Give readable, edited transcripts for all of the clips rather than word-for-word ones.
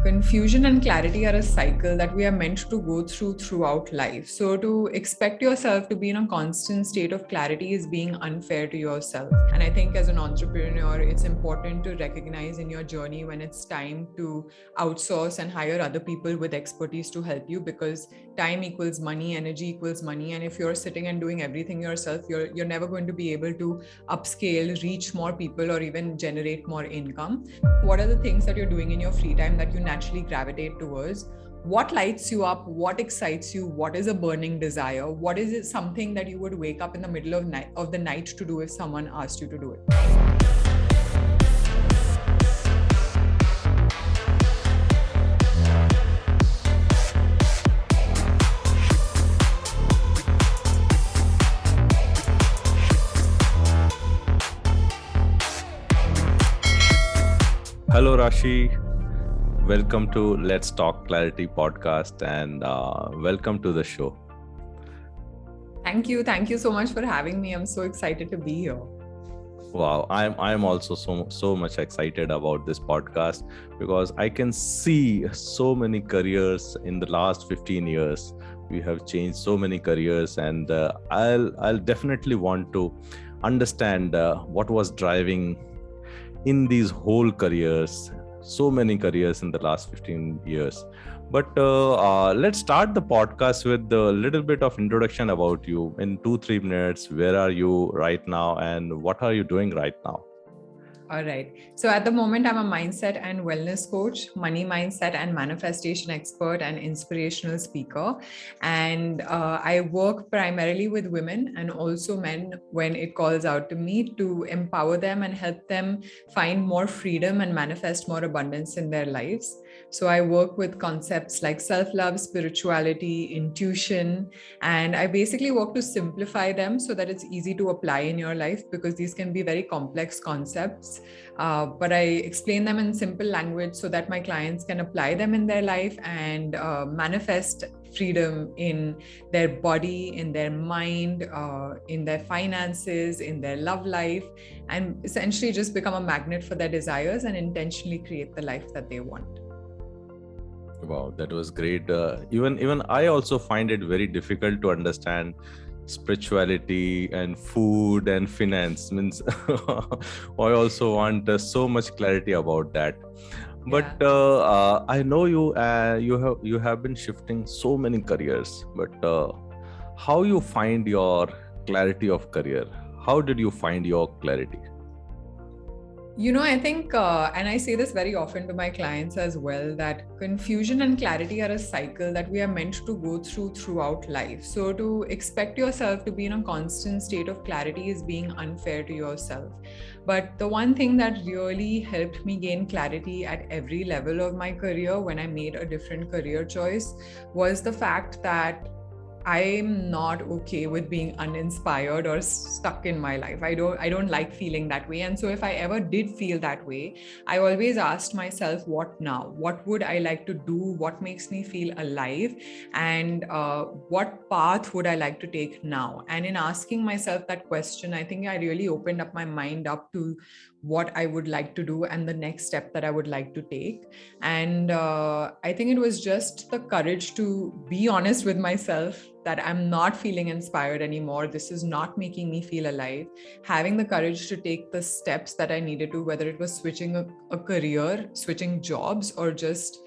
Confusion and clarity are a cycle that we are meant to go through throughout life. So to expect yourself to be in a constant state of clarity is being unfair to yourself. And I think as an entrepreneur, it's important to recognize in your journey when it's time to outsource and hire other people with expertise to help you, because time equals money, energy equals money. And if you're sitting and doing everything yourself, you're never going to be able to upscale, reach more people, or even generate more income. What are the things that you're doing in your free time that you naturally gravitate towards? What lights you up? What excites you? What is a burning desire? What is it something that you would wake up in the middle of the night to do if someone asked you to do it? Hello, Rashi. Welcome to Let's Talk Clarity podcast and welcome to the show. Thank you. Thank you so much for having me. I'm so excited to be here. Wow, I'm also so much excited about this podcast because I can see so many careers in the last 15 years. We have changed so many careers, and I'll definitely want to understand what was driving in these whole careers, so many careers in the last 15 years. But let's start the podcast with a little bit of introduction about you in 2-3 minutes. Where are you right now and what are you doing right now? All right. So at the moment, I'm a mindset and wellness coach, money mindset and manifestation expert, and inspirational speaker. And I work primarily with women and also men when it calls out to me, to empower them and help them find more freedom and manifest more abundance in their lives. So I work with concepts like self-love, spirituality, intuition, and I basically work to simplify them so that it's easy to apply in your life, because these can be very complex concepts. But I explain them in simple language so that my clients can apply them in their life and manifest freedom in their body, in their mind, in their finances, in their love life, and essentially just become a magnet for their desires and intentionally create the life that they want. Wow, that was great. Even I also find it very difficult to understand spirituality and food and finance. Means I also want so much clarity about that. But I know you have been shifting so many careers. But how you find your clarity of career? How did you find your clarity? I think, and I say this very often to my clients as well, that confusion and clarity are a cycle that we are meant to go through throughout life. So to expect yourself to be in a constant state of clarity is being unfair to yourself. But the one thing that really helped me gain clarity at every level of my career when I made a different career choice was the fact that I'm not okay with being uninspired or stuck in my life. I don't like feeling that way. And so if I ever did feel that way, I always asked myself, what now? What would I like to do? What makes me feel alive? And what path would I like to take now? And in asking myself that question, I think I really opened up my mind up to what I would like to do and the next step that I would like to take. And I think it was just the courage to be honest with myself that I'm not feeling inspired anymore. This is not making me feel alive. Having the courage to take the steps that I needed to, whether it was switching a career, switching jobs, or just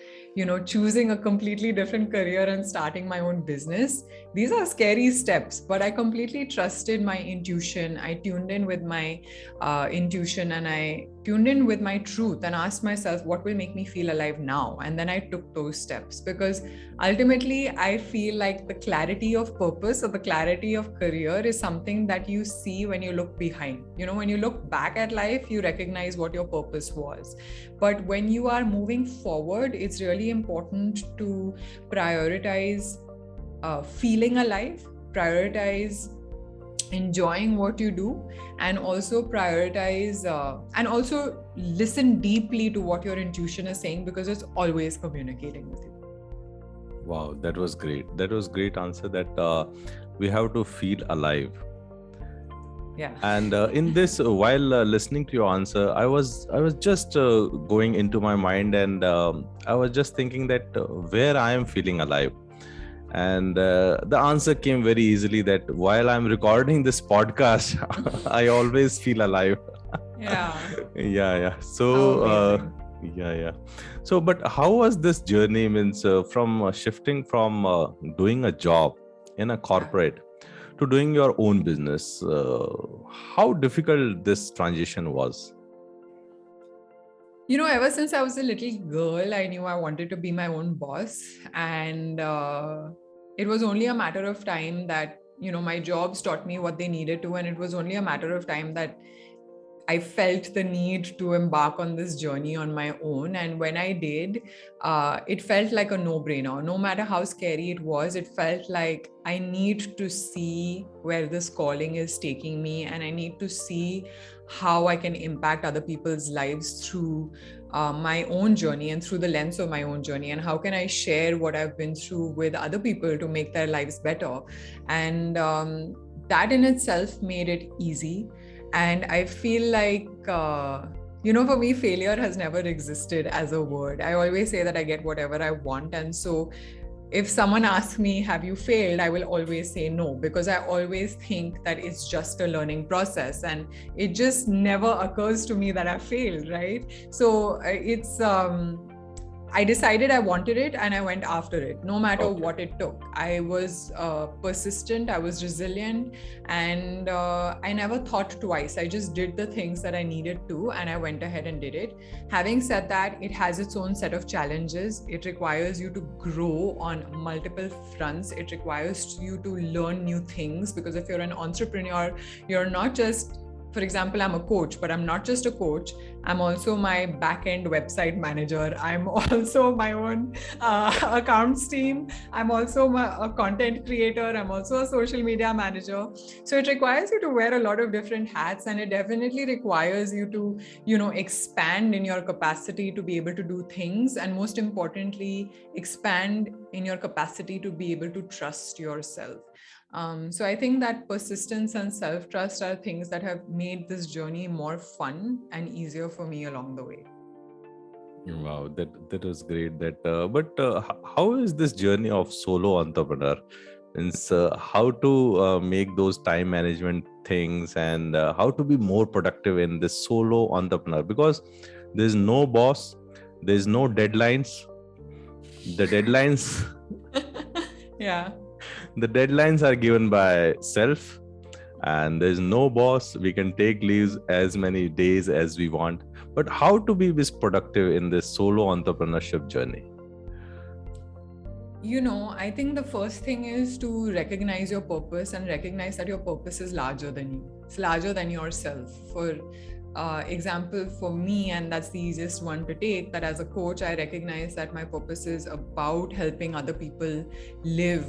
choosing a completely different career and starting my own business. These are scary steps, but I completely trusted my intuition. I tuned in with my intuition, and I tuned in with my truth and asked myself, what will make me feel alive now? And then I took those steps, because ultimately I feel like the clarity of purpose or the clarity of career is something that you see when you look behind. When you look back at life, you recognize what your purpose was. But when you are moving forward, it's really important to prioritize feeling alive, prioritize enjoying what you do, and also prioritize and also listen deeply to what your intuition is saying, because it's always communicating with you. Wow, that was great. That was great answer, that we have to feel alive. Yeah. And in this, while listening to your answer, I was just going into my mind, and I was just thinking that where I am feeling alive. And the answer came very easily, that while I'm recording this podcast, I always feel alive. Yeah. Yeah. How So amazing. yeah. So, but how was this journey? Means from shifting from doing a job in a Yeah. corporate to doing your own business, how difficult this transition was? Ever since I was a little girl, I knew I wanted to be my own boss. And it was only a matter of time that, my jobs taught me what they needed to. And it was only a matter of time that I felt the need to embark on this journey on my own. And when I did, it felt like a no-brainer. No matter how scary it was, it felt like I need to see where this calling is taking me, and I need to see how I can impact other people's lives through my own journey and through the lens of my own journey. And how can I share what I've been through with other people to make their lives better? And that in itself made it easy. And I feel like, for me, failure has never existed as a word. I always say that I get whatever I want. And so if someone asks me, have you failed? I will always say no, because I always think that it's just a learning process. And it just never occurs to me that I failed, right? So I decided I wanted it, and I went after it, no matter what it took. I was persistent, I was resilient, and I never thought twice. I just did the things that I needed to, and I went ahead and did it. Having said that, it has its own set of challenges. It requires you to grow on multiple fronts. It requires you to learn new things, because if you're an entrepreneur, you're not just, for example, I'm a coach, but I'm not just a coach. I'm also my back-end website manager. I'm also my own accounts team. I'm also a content creator. I'm also a social media manager. So it requires you to wear a lot of different hats, and it definitely requires you to, expand in your capacity to be able to do things. And most importantly, expand in your capacity to be able to trust yourself. So I think that persistence and self-trust are things that have made this journey more fun and easier for me along the way. Wow, that was great. How is this journey of solo entrepreneur? Means how to make those time management things, and how to be more productive in this solo entrepreneur, because there's no boss, there's no deadlines. The deadlines, Yeah. the deadlines are given by self, and there's no boss. We can take leaves as many days as we want. But how to be this productive in this solo entrepreneurship journey? I think the first thing is to recognize your purpose, and recognize that your purpose is larger than you. It's larger than yourself. For example, for me, and that's the easiest one to take, that as a coach, I recognize that my purpose is about helping other people live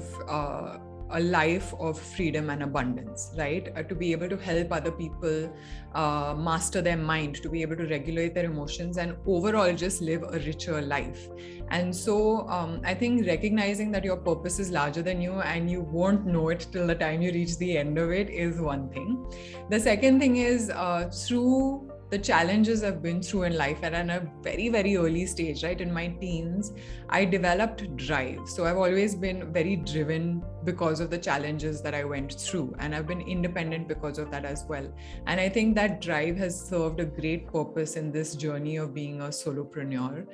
a life of freedom and abundance, right? To be able to help other people master their mind, to be able to regulate their emotions, and overall just live a richer life. And so I think recognizing that your purpose is larger than you, and you won't know it till the time you reach the end of it, is one thing. The second thing is through the challenges I've been through in life, and at a very, very early stage, right, in my teens, I developed drive. So I've always been very driven because of the challenges that I went through, and I've been independent because of that as well. And I think that drive has served a great purpose in this journey of being a solopreneur.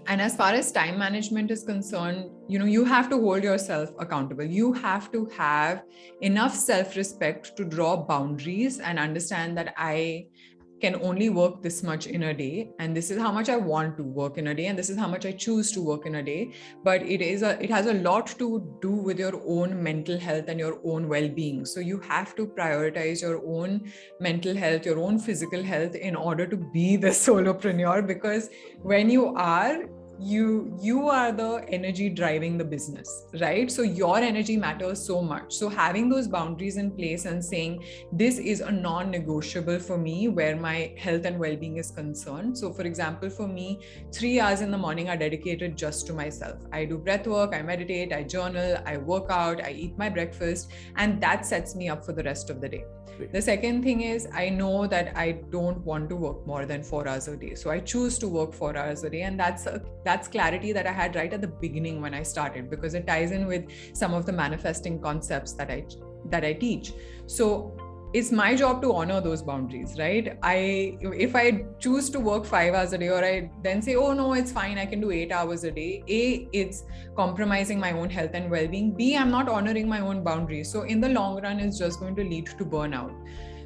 And as far as time management is concerned, you have to hold yourself accountable. You have to have enough self-respect to draw boundaries and understand that I can only work this much in a day, and this is how much I want to work in a day, and this is how much I choose to work in a day. But it has a lot to do with your own mental health and your own well-being. So you have to prioritize your own mental health, your own physical health, in order to be the solopreneur, because when you are, you are the energy driving the business, right? So your energy matters so much. So having those boundaries in place and saying this is a non-negotiable for me where my health and well-being is concerned. So for example, for me, 3 hours in the morning are dedicated just to myself. I do breath work, I meditate, I journal, I work out, I eat my breakfast, and that sets me up for the rest of the day. The second thing is, I know that I don't want to work more than 4 hours a day. So I choose to work 4 hours a day. And that's clarity that I had right at the beginning when I started, because it ties in with some of the manifesting concepts that I teach. So it's my job to honor those boundaries, right? If I choose to work 5 hours a day, or I then say, oh no, it's fine, I can do 8 hours a day. A, it's compromising my own health and well-being. B, I'm not honoring my own boundaries. So in the long run, it's just going to lead to burnout.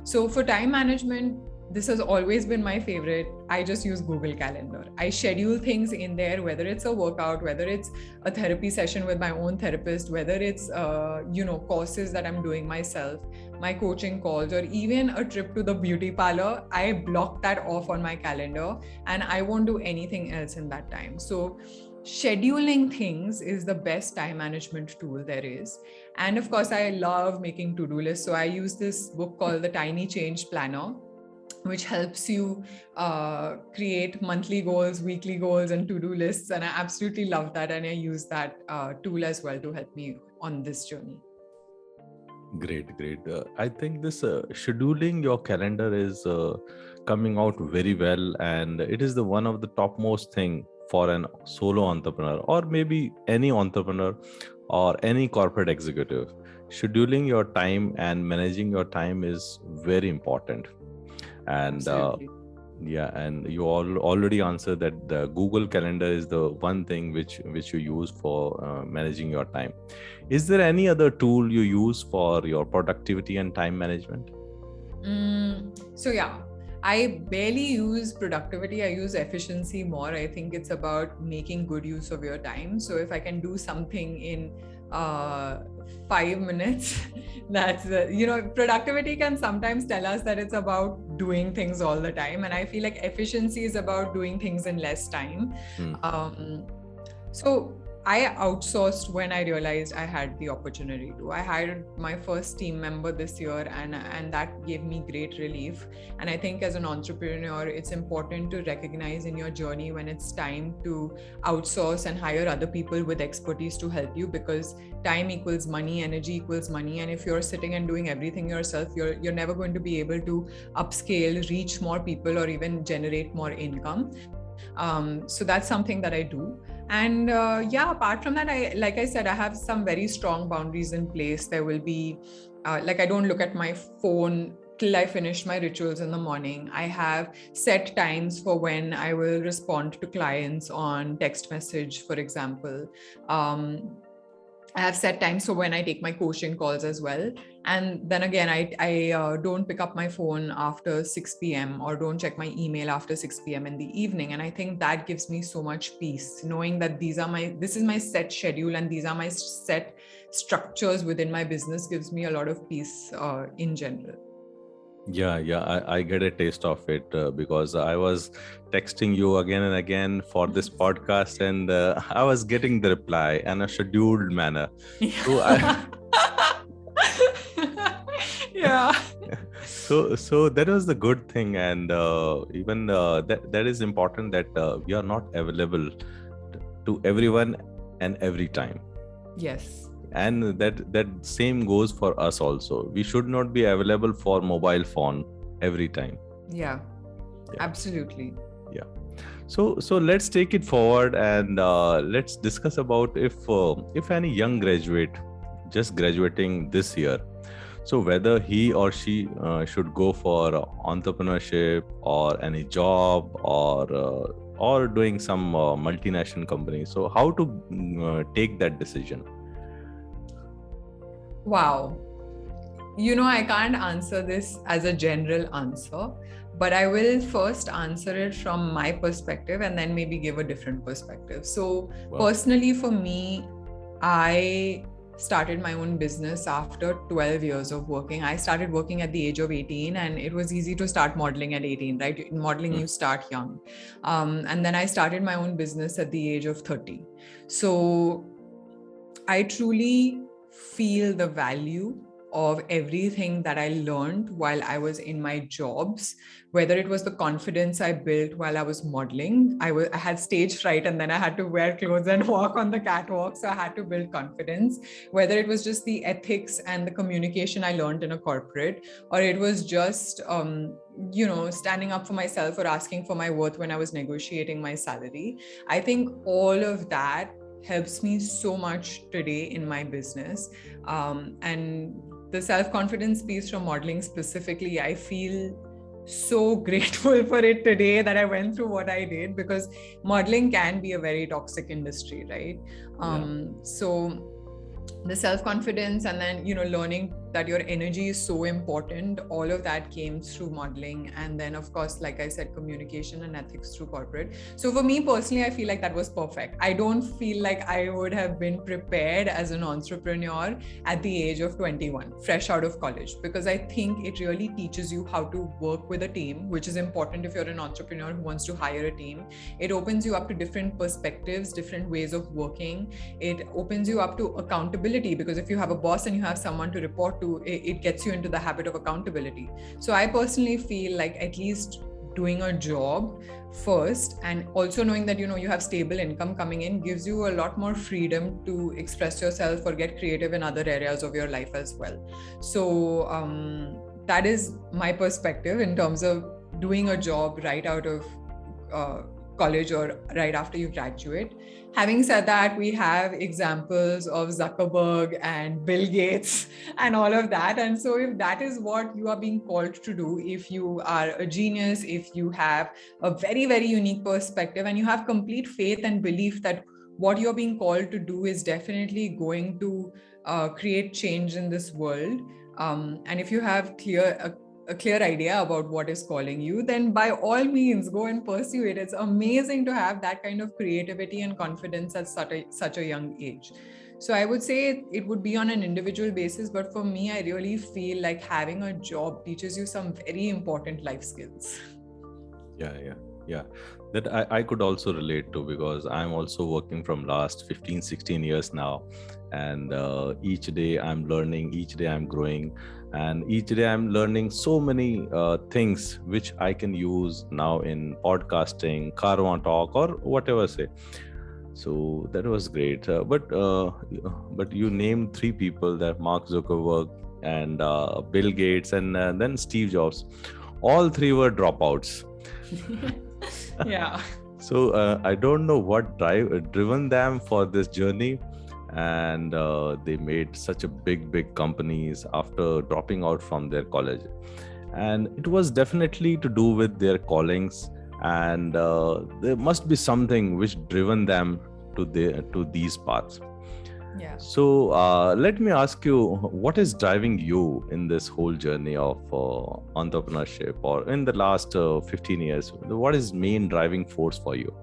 So for time management, this has always been my favorite. I just use Google Calendar. I schedule things in there, whether it's a workout, whether it's a therapy session with my own therapist, whether it's courses that I'm doing myself, my coaching calls, or even a trip to the beauty parlor. I block that off on my calendar and I won't do anything else in that time. So scheduling things is the best time management tool there is. And of course, I love making to-do lists. So I use this book called The Tiny Change Planner, which helps you create monthly goals, weekly goals, and to-do lists. And I absolutely love that. And I use that tool as well to help me on this journey. Great. I think this scheduling your calendar is coming out very well. And it is the one of the topmost thing for an solo entrepreneur, or maybe any entrepreneur or any corporate executive. Scheduling your time and managing your time is very important. And and you already answered that the Google Calendar is the one thing which you use for managing your time. Is there any other tool you use for your productivity and time management? I barely use productivity. I use efficiency more. I think it's about making good use of your time. So if I can do something in 5 minutes, that's productivity can sometimes tell us that it's about doing things all the time, and I feel like efficiency is about doing things in less time. So I outsourced when I realized I had the opportunity to. I hired my first team member this year, and that gave me great relief. And I think as an entrepreneur, it's important to recognize in your journey when it's time to outsource and hire other people with expertise to help you, because time equals money, energy equals money. And if you're sitting and doing everything yourself, you're never going to be able to upscale, reach more people, or even generate more income. So that's something that I do. And apart from that, like I said, I have some very strong boundaries in place. There will be, I don't look at my phone till I finish my rituals in the morning. I have set times for when I will respond to clients on text message, for example. I have set times for when I take my coaching calls as well. And then again, I don't pick up my phone after 6 p.m. or don't check my email after 6 p.m. in the evening. And I think that gives me so much peace, knowing that this is my set schedule and these are my set structures within my business gives me a lot of peace in general. I get a taste of it because I was texting you again and again for this podcast, and I was getting the reply in a scheduled manner. So that was the good thing, and even that is important, that we are not available to everyone and every time. Yes. And that same goes for us also. We should not be available for mobile phone every time. Yeah. Absolutely. Yeah. So let's take it forward, and let's discuss about if any young graduate just graduating this year, so whether he or she should go for entrepreneurship or any job or doing some multinational company. So how to take that decision? Wow. I can't answer this as a general answer, but I will first answer it from my perspective and then maybe give a different perspective. So personally for me, I started my own business after 12 years of working. I started working at the age of 18, and it was easy to start modeling at 18, right? In modeling, you start young. And then I started my own business at the age of 30. So I truly feel the value of everything that I learned while I was in my jobs, whether it was the confidence I built while I was modeling. I had stage fright, and then I had to wear clothes and walk on the catwalk. So I had to build confidence, whether it was just the ethics and the communication I learned in a corporate, or it was just, standing up for myself or asking for my worth when I was negotiating my salary. I think all of that helps me so much today in my business. And the self-confidence piece from modeling specifically, I feel so grateful for it today that I went through what I did, because modeling can be a very toxic industry, right? So the self-confidence, and then, learning that your energy is so important, all of that came through modeling. And then, of course, like I said, communication and ethics through corporate. So for me personally, I feel like that was perfect. I don't feel like I would have been prepared as an entrepreneur at the age of 21, fresh out of college, because I think it really teaches you how to work with a team, which is important if you're an entrepreneur who wants to hire a team. It opens you up to different perspectives, different ways of working. It opens you up to accountability, because if you have a boss and you have someone to report to, it gets you into the habit of accountability. So I personally feel like at least doing a job first, and also knowing that, you have stable income coming in, gives you a lot more freedom to express yourself or get creative in other areas of your life as well. So that is my perspective in terms of doing a job right out of college or right after you graduate. Having said that, we have examples of Zuckerberg and Bill Gates and all of that. And so if that is what you are being called to do, if you are a genius, if you have a very, very unique perspective, and you have complete faith and belief that what you're being called to do is definitely going to create change in this world, and if you have a clear idea about what is calling you, then by all means go and pursue it. It's amazing to have that kind of creativity and confidence at such a young age. So I would say it would be on an individual basis, but for me, I really feel like having a job teaches you some very important life skills. Yeah, that I could also relate to, because I'm also working from last 15-16 years now, and each day I'm learning, each day I'm growing, and each day I'm learning so many things which I can use now in podcasting, Carvaan Talk, or whatever say. So that was great. But you named three people, that Mark Zuckerberg and Bill Gates and then Steve Jobs. All three were dropouts. Yeah. So I don't know what driven them for this journey, and they made such a big companies after dropping out from their college, and it was definitely to do with their callings, and there must be something which driven them to these paths. Yeah. So let me ask you, what is driving you in this whole journey of entrepreneurship, or in the last 15 years? What is main driving force for you?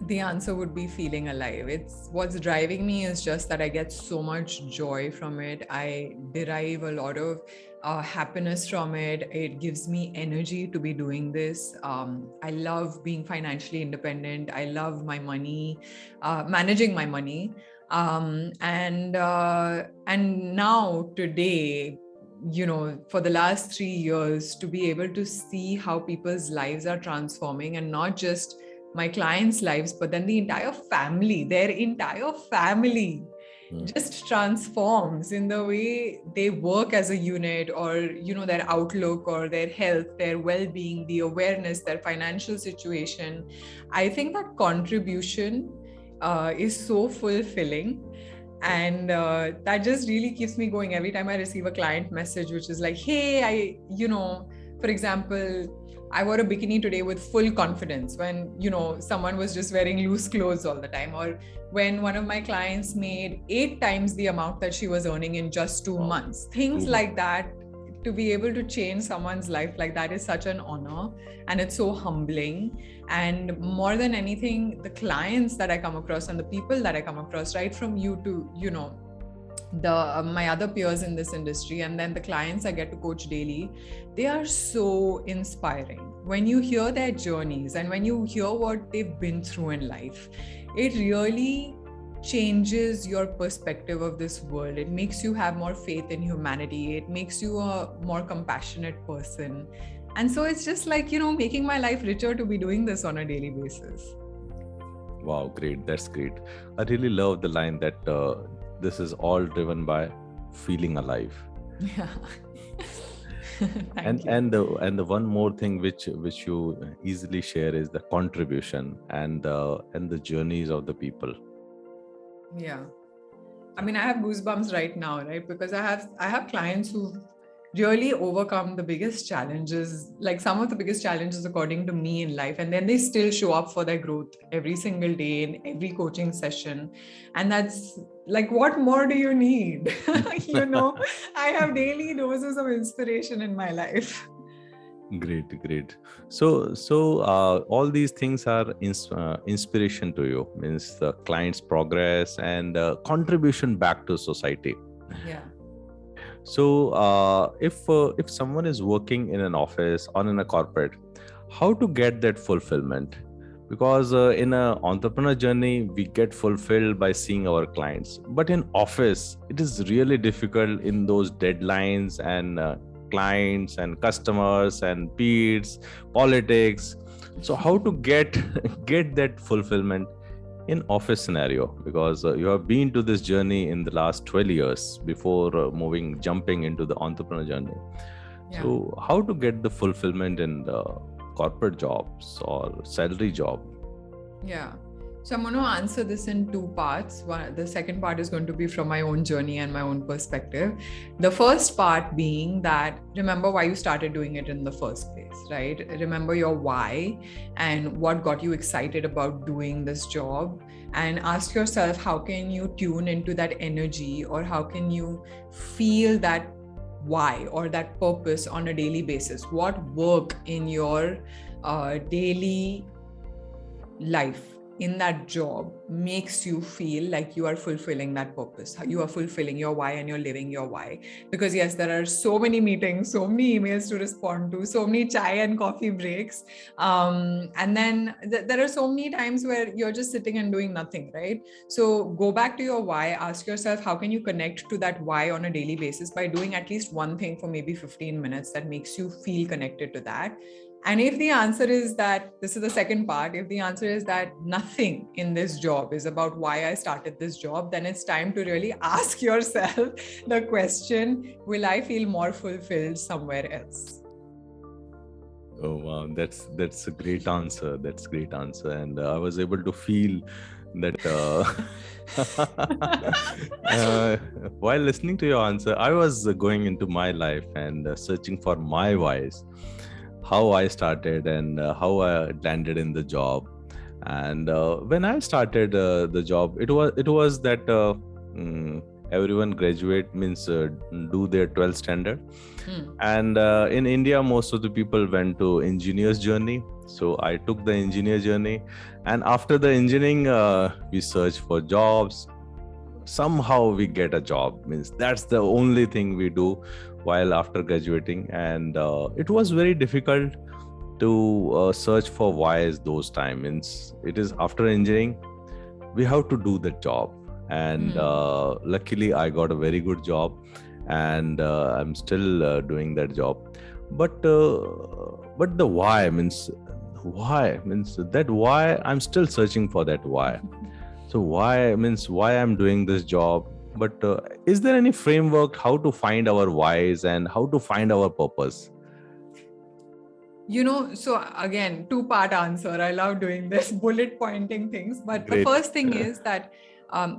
The answer would be feeling alive. What's driving me is just that I get so much joy from it. I derive a lot of happiness from it. It gives me energy to be doing this. I love being financially independent. I love my money, managing my money. And now today, for the last 3 years, to be able to see how people's lives are transforming, and not just my clients' lives, but then the entire family, their entire family just transforms in the way they work as a unit, or, their outlook, or their health, their well-being, the awareness, their financial situation. I think that contribution is so fulfilling. And that just really keeps me going every time I receive a client message, which is like, hey, for example, I wore a bikini today with full confidence when, someone was just wearing loose clothes all the time. Or when one of my clients made 8 times the amount that she was earning in just 2 months. Things like that to be able to change someone's life like that is such an honor, and it's so humbling. And more than anything, the clients that I come across and the people that I come across, right from you to, the my other peers in this industry, and then the clients I get to coach daily, they are so inspiring. When you hear their journeys and when you hear what they've been through in life, it really changes your perspective of this world. It makes you have more faith in humanity. It makes you a more compassionate person. And so it's just like, making my life richer to be doing this on a daily basis. Wow, great. That's great. I really love the line that this is all driven by feeling alive. Yeah. and the one more thing which you easily share is the contribution and the journeys of the people. Yeah. I mean, I have goosebumps right now, right? Because I have clients who really overcome the biggest challenges, like some of the biggest challenges according to me in life, and then they still show up for their growth every single day in every coaching session. And that's like, what more do you need? I have daily doses of inspiration in my life. Great. So all these things are inspiration to you, means the client's progress and contribution back to society. Yeah. So if someone is working in an office or in a corporate, how to get that fulfillment? Because in an entrepreneur journey, we get fulfilled by seeing our clients, but in office, it is really difficult in those deadlines and clients and customers and peers, politics. So how to get that fulfillment in office scenario? Because you have been to this journey in the last 12 years before jumping into the entrepreneur journey. Yeah. So how to get the fulfillment in the corporate jobs or salary job? Yeah. So I'm going to answer this in two parts. The second part is going to be from my own journey and my own perspective. The first part being that remember why you started doing it in the first place, right? Remember your why and what got you excited about doing this job, and ask yourself, how can you tune into that energy, or how can you feel that why or that purpose on a daily basis? What work in your daily life in that job makes you feel like you are fulfilling that purpose? You are fulfilling your why and you're living your why. Because yes, there are so many meetings, so many emails to respond to, so many chai and coffee breaks. And then there are so many times where you're just sitting and doing nothing, right? So go back to your why, ask yourself, how can you connect to that why on a daily basis by doing at least one thing for maybe 15 minutes that makes you feel connected to that. And if the answer is that, this is the second part, if the answer is that nothing in this job is about why I started this job, then it's time to really ask yourself the question, will I feel more fulfilled somewhere else? Oh, wow. That's a great answer. That's a great answer. And I was able to feel that while listening to your answer, I was going into my life and searching for my whys. How I started and how I landed in the job. And when I started the job, it was that everyone graduate means do their 12th standard. And in India, most of the people went to engineer's journey. So I took the engineer journey, and after the engineering, we search for jobs. Somehow we get a job, means that's the only thing we do while after graduating. And it was very difficult to search for whys those times. Means it is after engineering we have to do the job, and luckily I got a very good job, and I'm still doing that job. But the why means that why I'm still searching for that why. So why means why I'm doing this job. But is there any framework how to find our whys and how to find our purpose? So again, two-part answer. I love doing this bullet pointing things. But Great. The first thing is that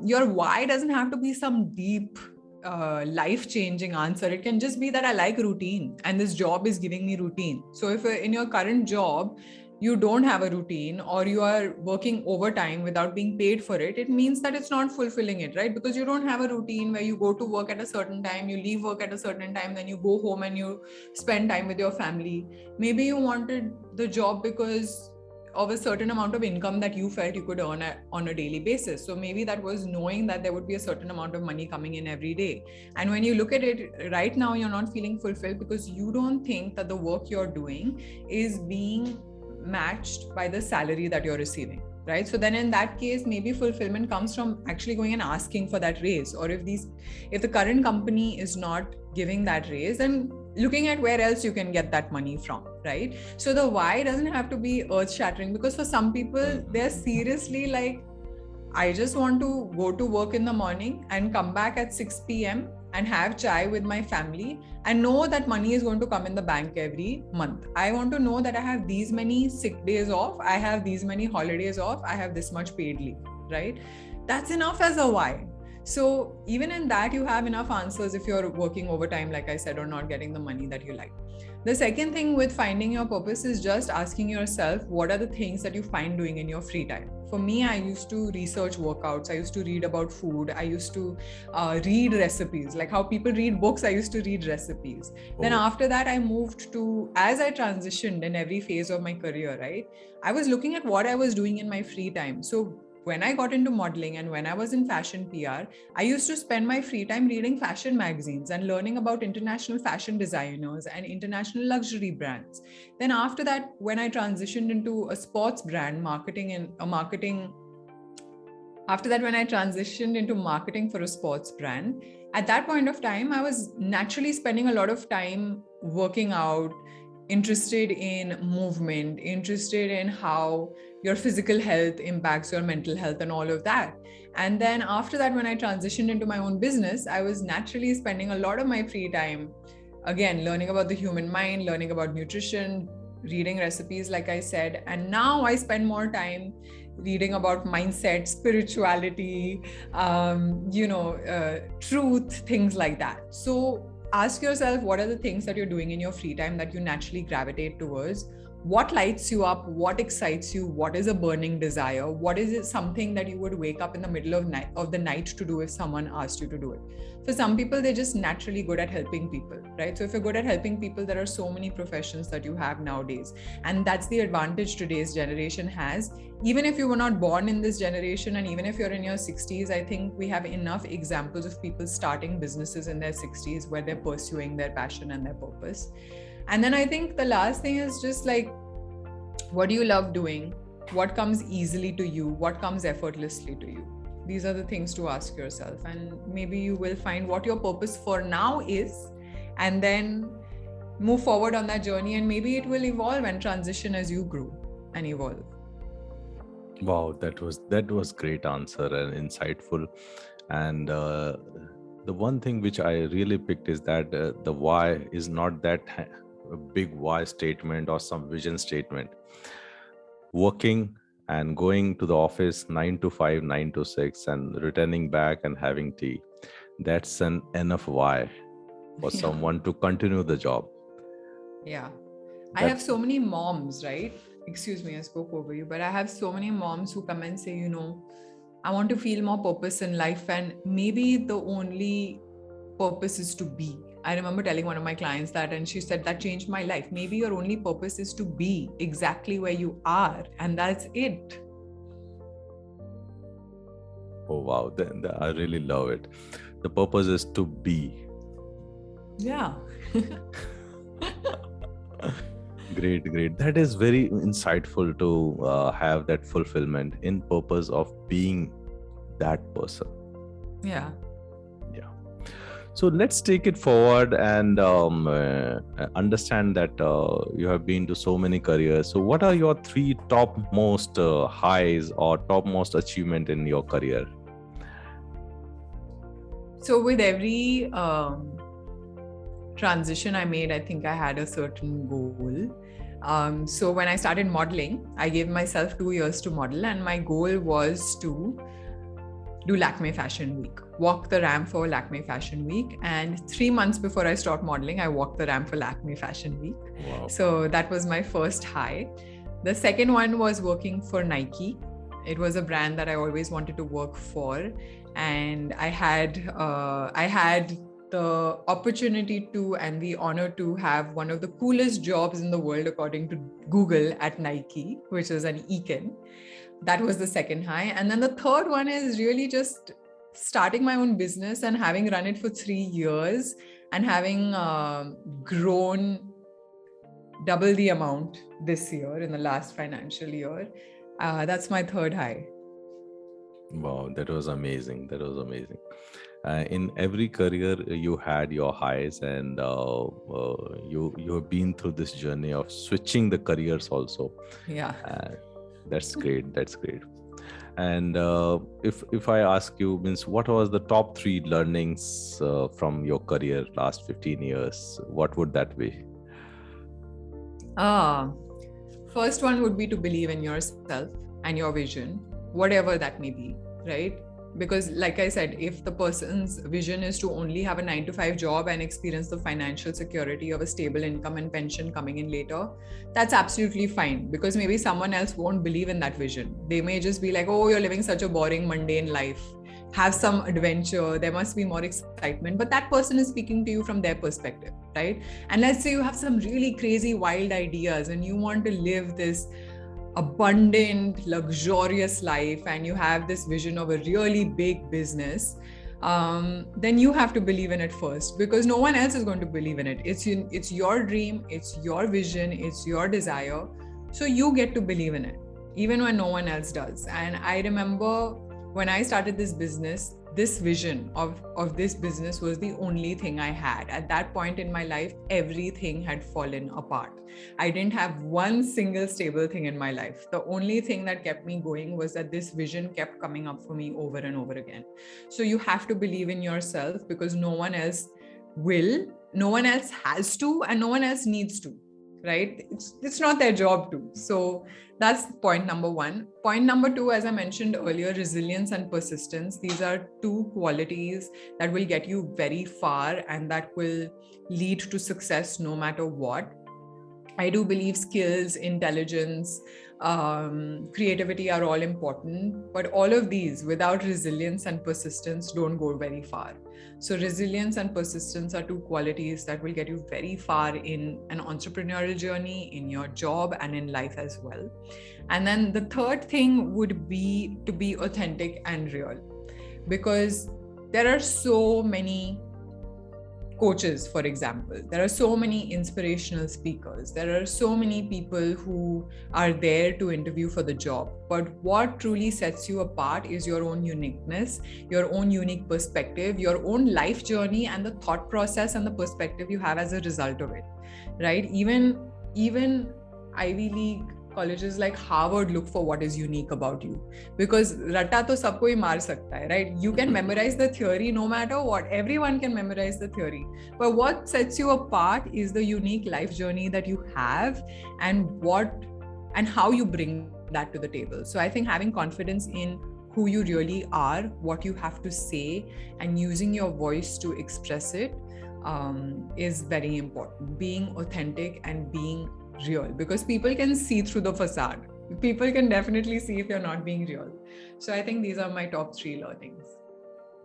your why doesn't have to be some deep, life-changing answer. It can just be that I like routine and this job is giving me routine. So if in your current job, you don't have a routine, or you are working overtime without being paid for it, it means that it's not fulfilling it, right? Because you don't have a routine where you go to work at a certain time, you leave work at a certain time, then you go home and you spend time with your family. Maybe you wanted the job because of a certain amount of income that you felt you could earn on a daily basis. So maybe that was knowing that there would be a certain amount of money coming in every day. And when you look at it right now, you're not feeling fulfilled because you don't think that the work you're doing is being matched by the salary that you're receiving, right? So then in that case, maybe fulfillment comes from actually going and asking for that raise. Or if the current company is not giving that raise, then looking at where else you can get that money from, right? So the why doesn't have to be earth-shattering, because for some people, they're seriously like, I just want to go to work in the morning and come back at 6 p.m. and have chai with my family and know that money is going to come in the bank every month. I want to know that I have these many sick days off, I have these many holidays off, I have this much paid leave, right? That's enough as a why. So even in that, you have enough answers if you're working overtime, like I said, or not getting the money that you like. The second thing with finding your purpose is just asking yourself, what are the things that you find doing in your free time? For me, I used to research workouts. I used to read about food. I used to read recipes, like how people read books. I used to read recipes. Oh. Then after that, I moved to, as I transitioned in every phase of my career, right? I was looking at what I was doing in my free time. So when I got into modeling and when I was in fashion PR, I used to spend my free time reading fashion magazines and learning about international fashion designers and international luxury brands. Then after that, when I transitioned into a sports brand after that, when I transitioned into marketing for a sports brand, at that point of time, I was naturally spending a lot of time working out, interested in movement, interested in how your physical health impacts your mental health and all of that. And then after that, when I transitioned into my own business, I was naturally spending a lot of my free time, again, learning about the human mind, learning about nutrition, reading recipes, like I said. And now I spend more time reading about mindset, spirituality, truth, things like that. So ask yourself, what are the things that you're doing in your free time that you naturally gravitate towards? What lights you up? What excites you? What is a burning desire? What is it, something that you would wake up in the middle of the night to do if someone asked you to do it? For some people, they're just naturally good at helping people, right? So if you're good at helping people, there are so many professions that you have nowadays. And that's the advantage today's generation has. Even if you were not born in this generation, and even if you're in your 60s, I think we have enough examples of people starting businesses in their 60s where they're pursuing their passion and their purpose. And then I think the last thing is just like, what do you love doing? What comes easily to you? What comes effortlessly to you? These are the things to ask yourself. And maybe you will find what your purpose for now is, and then move forward on that journey. And maybe it will evolve and transition as you grow and evolve. Wow, that was great answer and insightful. And the one thing which I really picked is that the why is not that a big why statement or some vision statement. Working and going to the office 9 to 5, 9 to 6, and returning back and having tea, that's an enough why for someone to continue the job. Yeah. I have so many moms, right? Excuse me, I spoke over you, but I have so many moms who come and say, I want to feel more purpose in life, and maybe the only purpose is to be. I remember telling one of my clients that, and she said, that changed my life. Maybe your only purpose is to be exactly where you are, and that's it. Oh, wow. I really love it. The purpose is to be. Yeah. Great. That is very insightful to have that fulfillment in purpose of being that person. Yeah. So let's take it forward and understand that you have been to so many careers. So what are your 3 topmost highs or topmost achievement in your career? So with every transition I made, I think I had a certain goal. So when I started modeling, I gave myself 2 years to model, and my goal was to do Lakme Fashion Week, walk the ramp for Lakme Fashion Week. And 3 months before I stopped modeling, I walked the ramp for Lakme Fashion Week. Wow. So that was my first high. The second one was working for Nike. It was a brand that I always wanted to work for, and I had the opportunity to and the honor to have one of the coolest jobs in the world according to Google at Nike, which is an econ. That was the second high. And then the third one is really just starting my own business and having run it for 3 years and having grown double the amount this year in the last financial year. That's my third high. Wow, that was amazing. That was amazing. In every career, you had your highs, and you have been through this journey of switching the careers also. Yeah. That's great. That's great. And if I ask you, means what was the top 3 learnings from your career last 15 years? What would that be? First one would be to believe in yourself and your vision, whatever that may be, right? Because like I said, if the person's vision is to only have a 9-to-5 job and experience the financial security of a stable income and pension coming in later, that's absolutely fine, because maybe someone else won't believe in that vision. They may just be like, oh, you're living such a boring, mundane life. Have some adventure. There must be more excitement. But that person is speaking to you from their perspective, right? And let's say you have some really crazy, wild ideas and you want to live this abundant, luxurious life, and you have this vision of a really big business, then you have to believe in it first, because no one else is going to believe in it. It's your dream, it's your vision, it's your desire. So you get to believe in it, even when no one else does. And I remember when I started this business, this vision of this business was the only thing I had. At that point in my life, everything had fallen apart. I didn't have one single stable thing in my life. The only thing that kept me going was that this vision kept coming up for me over and over again. So you have to believe in yourself, because no one else will, no one else has to, and no one else needs to, right? It's not their job to. So that's point number one. Point number two, as I mentioned earlier, resilience and persistence. These are 2 qualities that will get you very far and that will lead to success no matter what. I do believe skills, intelligence, creativity are all important, but all of these without resilience and persistence don't go very far. So resilience and persistence are 2 qualities that will get you very far in an entrepreneurial journey, in your job, and in life as well. And then the third thing would be to be authentic and real, because there are so many coaches, for example. There are so many inspirational speakers. There are so many people who are there to interview for the job. But what truly sets you apart is your own uniqueness, your own unique perspective, your own life journey, and the thought process and the perspective you have as a result of it, right? Even Ivy League colleges like Harvard look for what is unique about you, because ratta to sab koi maar sakta hai, right? You can memorize the theory no matter what. Everyone can memorize the theory. But what sets you apart is the unique life journey that you have and how you bring that to the table. So I think having confidence in who you really are, what you have to say, and using your voice to express it is very important. Being authentic and being real, because people can see through the facade. People can definitely see if you're not being real. So I think these are my top 3 learnings.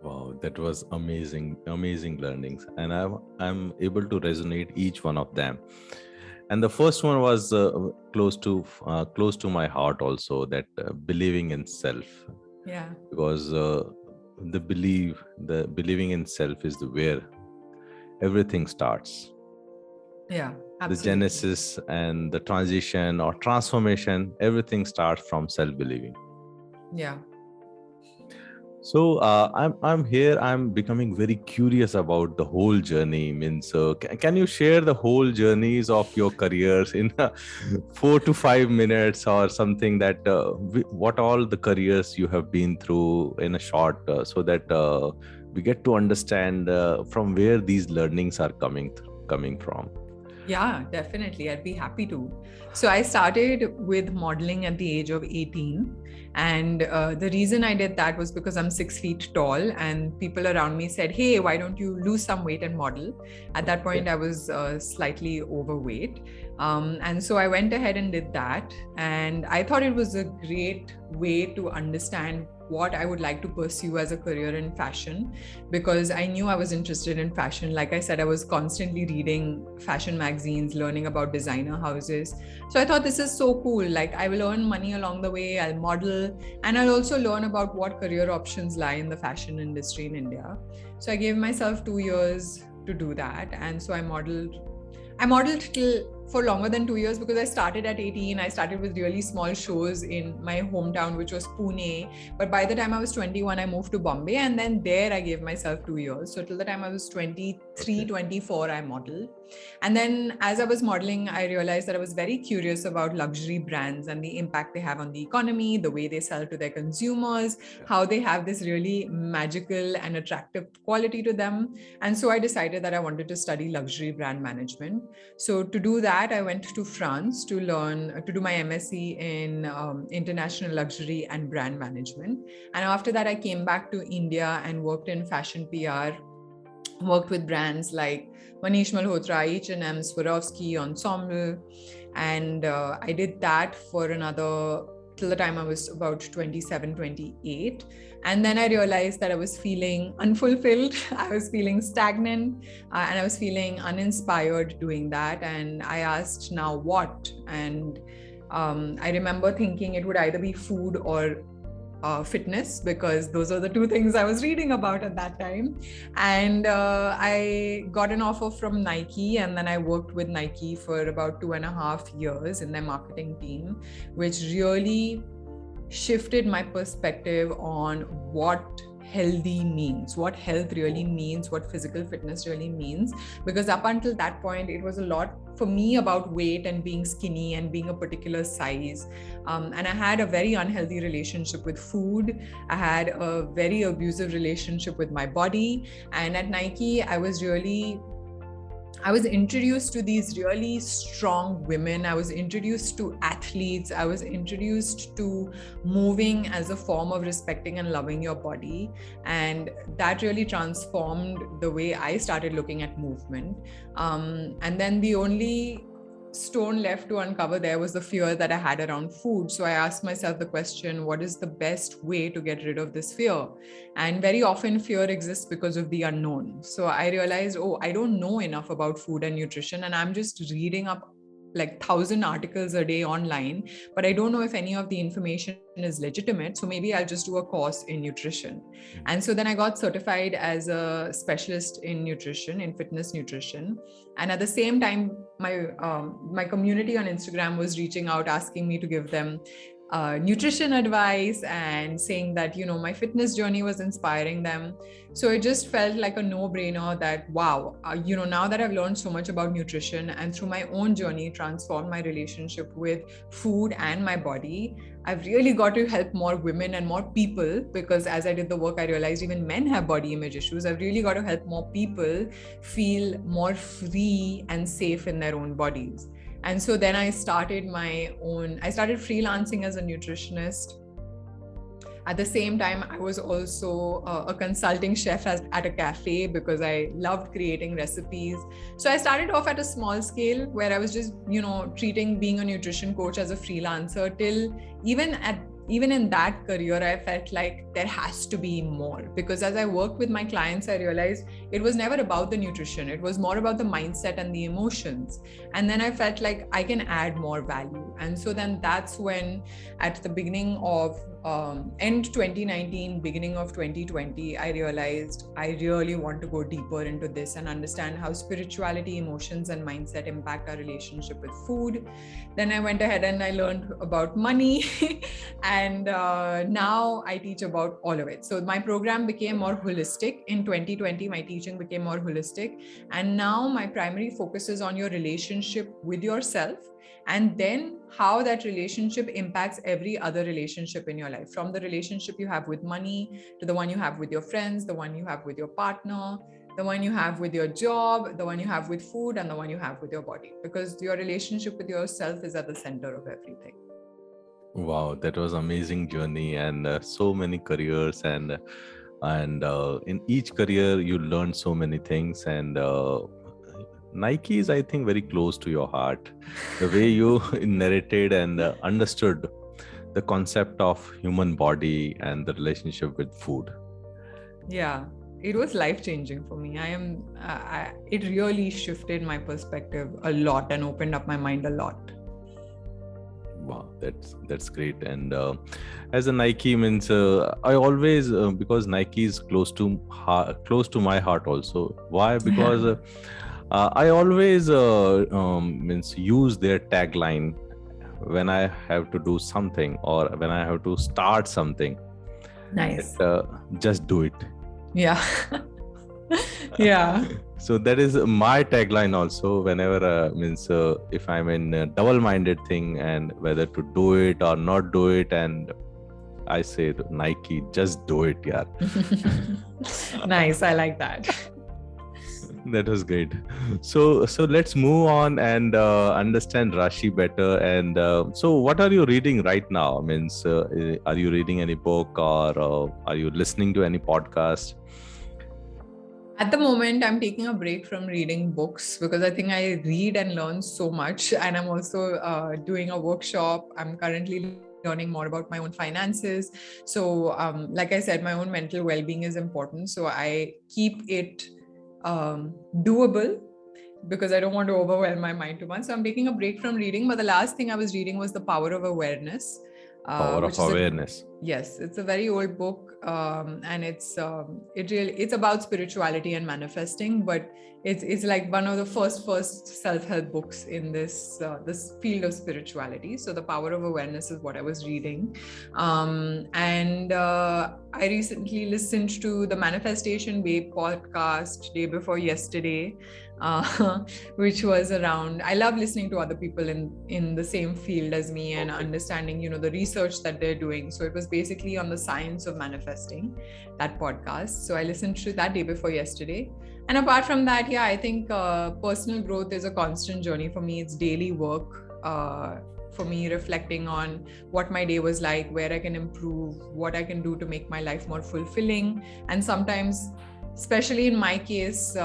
Wow, that was amazing learnings, and I'm able to resonate each one of them. And the first one was close to my heart also, that believing in self. Yeah. Because the believing in self is where everything starts. Yeah, absolutely. The genesis and the transition or transformation, everything starts from self-believing. Yeah. So I'm here. I'm becoming very curious about the whole journey. Means, can you share the whole journeys of your careers in 4 to 5 minutes or something? That what all the careers you have been through in a short, so that we get to understand from where these learnings are coming from. Yeah, definitely. I'd be happy to. So I started with modeling at the age of 18. And the reason I did that was because I'm 6 feet tall, and people around me said, hey, why don't you lose some weight and model? At that point, I was slightly overweight. And so I went ahead and did that. And I thought it was a great way to understand what I would like to pursue as a career in fashion, because I knew I was interested in fashion. Like I said, I was constantly reading fashion magazines, learning about designer houses. So I thought this is so cool. Like I will earn money along the way, I'll model, and I'll also learn about what career options lie in the fashion industry in India. So I gave myself 2 years to do that. And so I modeled till for longer than 2 years, because I started at 18. I started with really small shows in my hometown, which was Pune. But by the time I was 21, I moved to Bombay. And then there I gave myself 2 years. So till the time I was 23, 24, I modeled. And then as I was modeling, I realized that I was very curious about luxury brands and the impact they have on the economy, the way they sell to their consumers, how they have this really magical and attractive quality to them. And so I decided that I wanted to study luxury brand management. So to do that, I went to France to do my MSc in international luxury and brand management. And after that, I came back to India and worked in fashion PR, worked with brands like Manish Malhotra, H&M, Swarovski, Ensemble. And I did that for another, till the time I was about 27, 28. And then I realized that I was feeling unfulfilled. I was feeling stagnant, and I was feeling uninspired doing that. And I asked, now what? And I remember thinking it would either be food or fitness, because those are the two things I was reading about at that time. And I got an offer from Nike, and then I worked with Nike for about 2.5 years in their marketing team, which really shifted my perspective on what healthy means, what health really means, what physical fitness really means. Because up until that point, it was a lot for me about weight and being skinny and being a particular size. And I had a very unhealthy relationship with food. I had a very abusive relationship with my body. And at Nike, I was introduced to these really strong women. I was introduced to athletes. I was introduced to moving as a form of respecting and loving your body. And that really transformed the way I started looking at movement. And then the only stone left to uncover there was the fear that I had around food. So I asked myself the question, what is the best way to get rid of this fear? And very often fear exists because of the unknown. So I realized, oh, I don't know enough about food and nutrition, and I'm just reading up like 1,000 articles a day online, but I don't know if any of the information is legitimate. So maybe I'll just do a course in nutrition. And so then I got certified as a specialist in nutrition, in fitness nutrition. And at the same time, my community on Instagram was reaching out, asking me to give them nutrition advice, and saying that, my fitness journey was inspiring them. So it just felt like a no-brainer that, wow, now that I've learned so much about nutrition and through my own journey transformed my relationship with food and my body, I've really got to help more women and more people. Because as I did the work, I realized even men have body image issues. I've really got to help more people feel more free and safe in their own bodies. And so then I started freelancing as a nutritionist. At the same time, I was also a consulting chef at a cafe, because I loved creating recipes. So I started off at a small scale where I was just, treating being a nutrition coach as a freelancer, till even in that career, I felt like there has to be more. Because as I worked with my clients, I realized it was never about the nutrition. It was more about the mindset and the emotions. And then I felt like I can add more value. And so then that's when, at the beginning of end 2019, beginning of 2020, I realized I really want to go deeper into this and understand how spirituality, emotions, and mindset impact our relationship with food. Then I went ahead and I learned about money. And now I teach about all of it. So my program became more holistic. In 2020, my teaching became more holistic. And now my primary focus is on your relationship with yourself, and then how that relationship impacts every other relationship in your life, from the relationship you have with money to the one you have with your friends, the one you have with your partner, the one you have with your job, the one you have with food, and the one you have with your body, because your relationship with yourself is at the center of everything. Wow, that was amazing journey, and so many careers, and in each career you learned so many things, and Nike is, I think, very close to your heart. The way you narrated and understood the concept of human body and the relationship with food. Yeah, it was life-changing for me. It really shifted my perspective a lot and opened up my mind a lot. Wow, that's great. And as a Nike means, I always because Nike is close to my heart also. Why? Because I always means use their tagline when I have to do something or when I have to start something. Nice. Just do it. Yeah. Yeah. So that is my tagline also. Whenever means if I'm in a double-minded thing and whether to do it or not do it, and I say to Nike, just do it, yeah. Nice. I like that. That was great. So let's move on and understand Rashi better. And so what are you reading right now? Means are you reading any book or are you listening to any podcast? At the moment, I'm taking a break from reading books because I think I read and learn so much. And I'm also doing a workshop. I'm currently learning more about my own finances. So like I said, my own mental well-being is important. So I keep it doable because I don't want to overwhelm my mind too much. So I'm taking a break from reading. But the last thing I was reading was The Power of Awareness. Power of Awareness. Yes, it's a very old book, and it's about spirituality and manifesting, but it's like one of the first self-help books in this field of spirituality. So The Power of Awareness is what I was reading, and I recently listened to the Manifestation Babe podcast day before yesterday. Which was around, I love listening to other people in the same field as me and understanding, the research that they're doing. So it was basically on the science of manifesting, that podcast. So I listened to that day before yesterday. And apart from that, I think personal growth is a constant journey for me. It's daily work for me, reflecting on what my day was like, where I can improve, what I can do to make my life more fulfilling. And sometimes, especially in my case,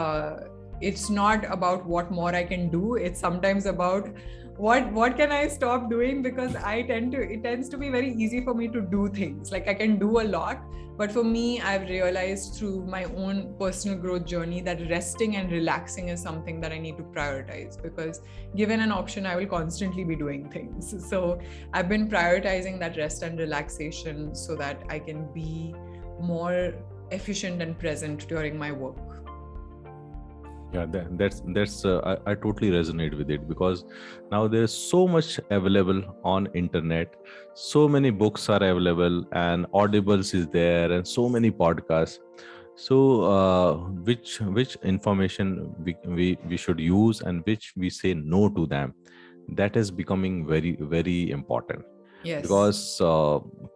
it's not about what more I can do. It's sometimes about what can I stop doing, because it tends to be very easy for me to do things. Like I can do a lot, but for me, I've realized through my own personal growth journey that resting and relaxing is something that I need to prioritize, because given an option, I will constantly be doing things. So I've been prioritizing that rest and relaxation so that I can be more efficient and present during my work. Yeah, that's I totally resonate with it, because now there's so much available on internet. So many books are available and Audibles is there and so many podcasts. So which information we should use and which we say no to them, that is becoming very, very important. Yes. Because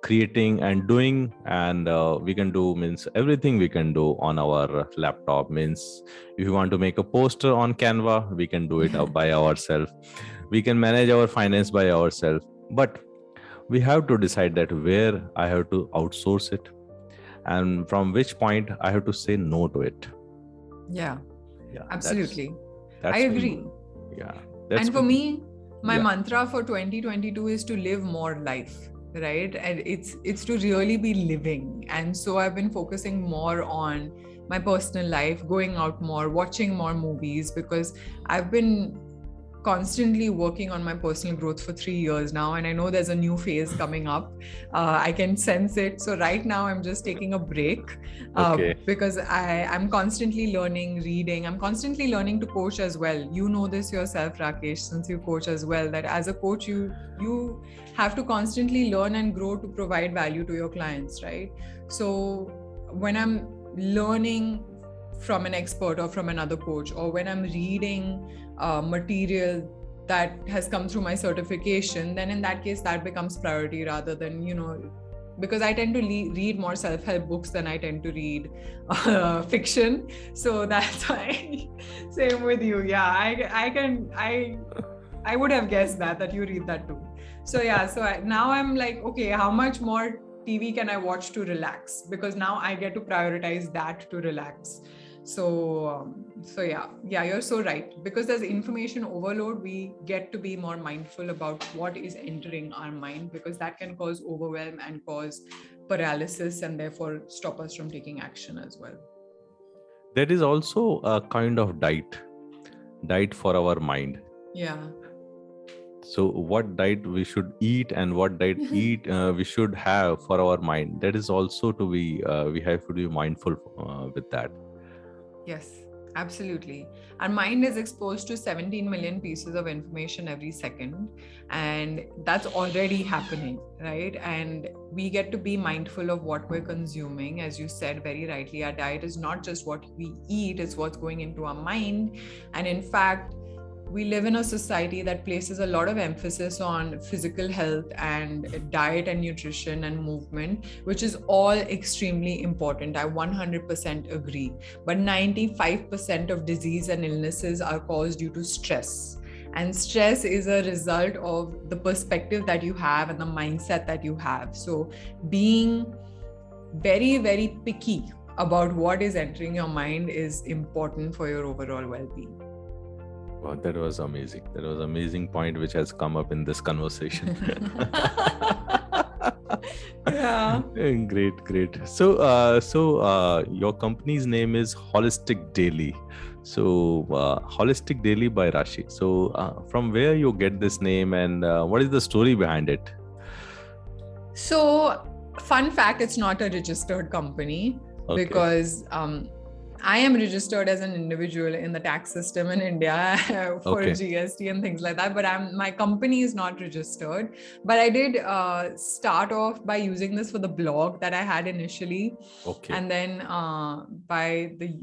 creating and doing and we can do means everything we can do on our laptop. Means if you want to make a poster on Canva, we can do it by ourselves. We can manage our finance by ourselves, but we have to decide that where I have to outsource it and from which point I have to say no to it. Yeah, absolutely. I agree. Yeah. And for me, my mantra for 2022 is to live more life, right? And it's to really be living. And so I've been focusing more on my personal life, going out more, watching more movies, because I've been constantly working on my personal growth for 3 years now. And I know there's a new phase coming up. I can sense it. So right now I'm just taking a break because I'm constantly learning, reading. I'm constantly learning to coach as well. You know this yourself, Rakesh, since you coach as well, that as a coach, you have to constantly learn and grow to provide value to your clients, right? So when I'm learning from an expert or from another coach, or when I'm reading material that has come through my certification, then in that case that becomes priority rather than because I tend to read more self-help books than I tend to read fiction. So that's why, same with you. Yeah, I would have guessed that you read that too. So yeah, now I'm like, okay, how much more TV can I watch to relax? Because now I get to prioritize that to relax. So yeah, you're so right. Because there's information overload, we get to be more mindful about what is entering our mind, because that can cause overwhelm and cause paralysis, and therefore stop us from taking action as well. There is also a kind of diet for our mind. Yeah. So what diet we should eat and what diet we should have for our mind, that is also to be we have to be mindful with that. Yes, absolutely. Our mind is exposed to 17 million pieces of information every second, and that's already happening, right? And we get to be mindful of what we're consuming. As you said very rightly, our diet is not just what we eat, it's what's going into our mind. And in fact, we live in a society that places a lot of emphasis on physical health and diet and nutrition and movement, which is all extremely important. I 100% agree. But 95% of disease and illnesses are caused due to stress. And stress is a result of the perspective that you have and the mindset that you have. So being very, very picky about what is entering your mind is important for your overall well-being. Wow, that was amazing. That was an amazing point which has come up in this conversation. Yeah. Great. So your company's name is Holistic Daily. So Holistic Daily by Rashi. So from where you get this name, and what is the story behind it? So, fun fact, it's not a registered company. Okay. Because I am registered as an individual in the tax system in India for GST and things like that. But my company is not registered. But I did start off by using this for the blog that I had initially. Okay. And then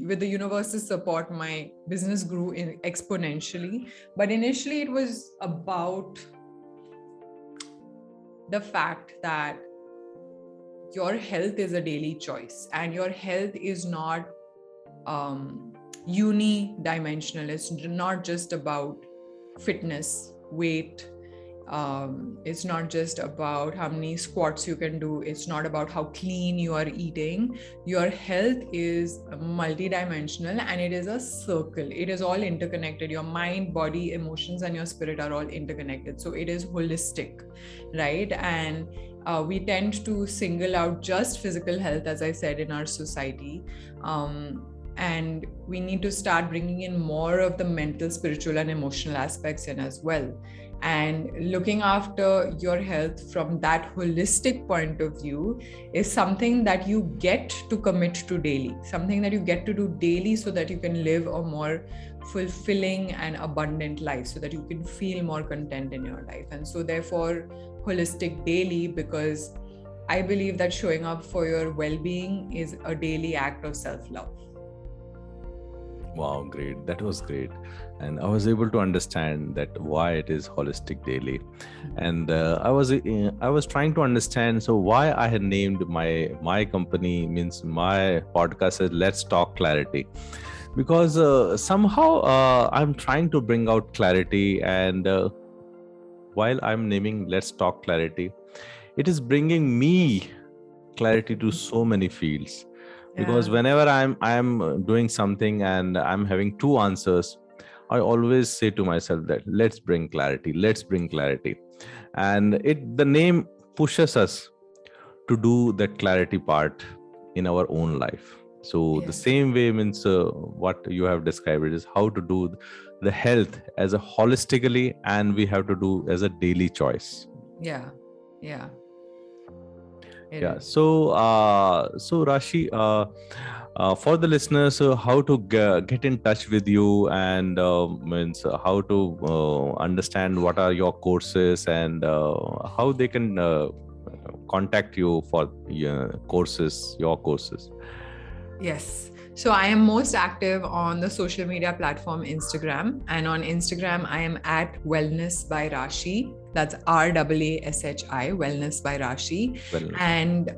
with the universe's support, my business grew exponentially. But initially, it was about the fact that your health is a daily choice, and your health is not unidimensional. It's not just about fitness, weight. It's not just about how many squats you can do. It's not about how clean you are eating. Your health is multidimensional, and it is a circle. It is all interconnected. Your mind, body, emotions, and your spirit are all interconnected. So it is holistic, right? And we tend to single out just physical health, as I said, in our society. And we need to start bringing in more of the mental, spiritual, and emotional aspects in as well. And looking after your health from that holistic point of view is something that you get to commit to daily, something that you get to do daily, so that you can live a more fulfilling and abundant life, so that you can feel more content in your life. And so therefore, holistic daily, because I believe that showing up for your well-being is a daily act of self-love. Wow, great. That was great. And I was able to understand that why it is Holistic Daily. And I was trying to understand, so why I had named my company, means my podcast as Let's Talk Clarity. Because somehow I'm trying to bring out clarity, and while I'm naming Let's Talk Clarity, it is bringing me clarity to so many fields. Because whenever I'm doing something and I'm having two answers, I always say to myself that let's bring clarity. And the name pushes us to do that clarity part in our own life. So the same way, means what you have described is how to do the health as a holistically, and we have to do as a daily choice. Yeah. So Rashi, for the listeners, how to get in touch with you, and means how to understand what are your courses, and how they can contact you for your courses. Yes. So I am most active on the social media platform Instagram. And on Instagram, I am at Wellness by Rashi. That's RAASHI, Wellness by Rashi. Wellness. And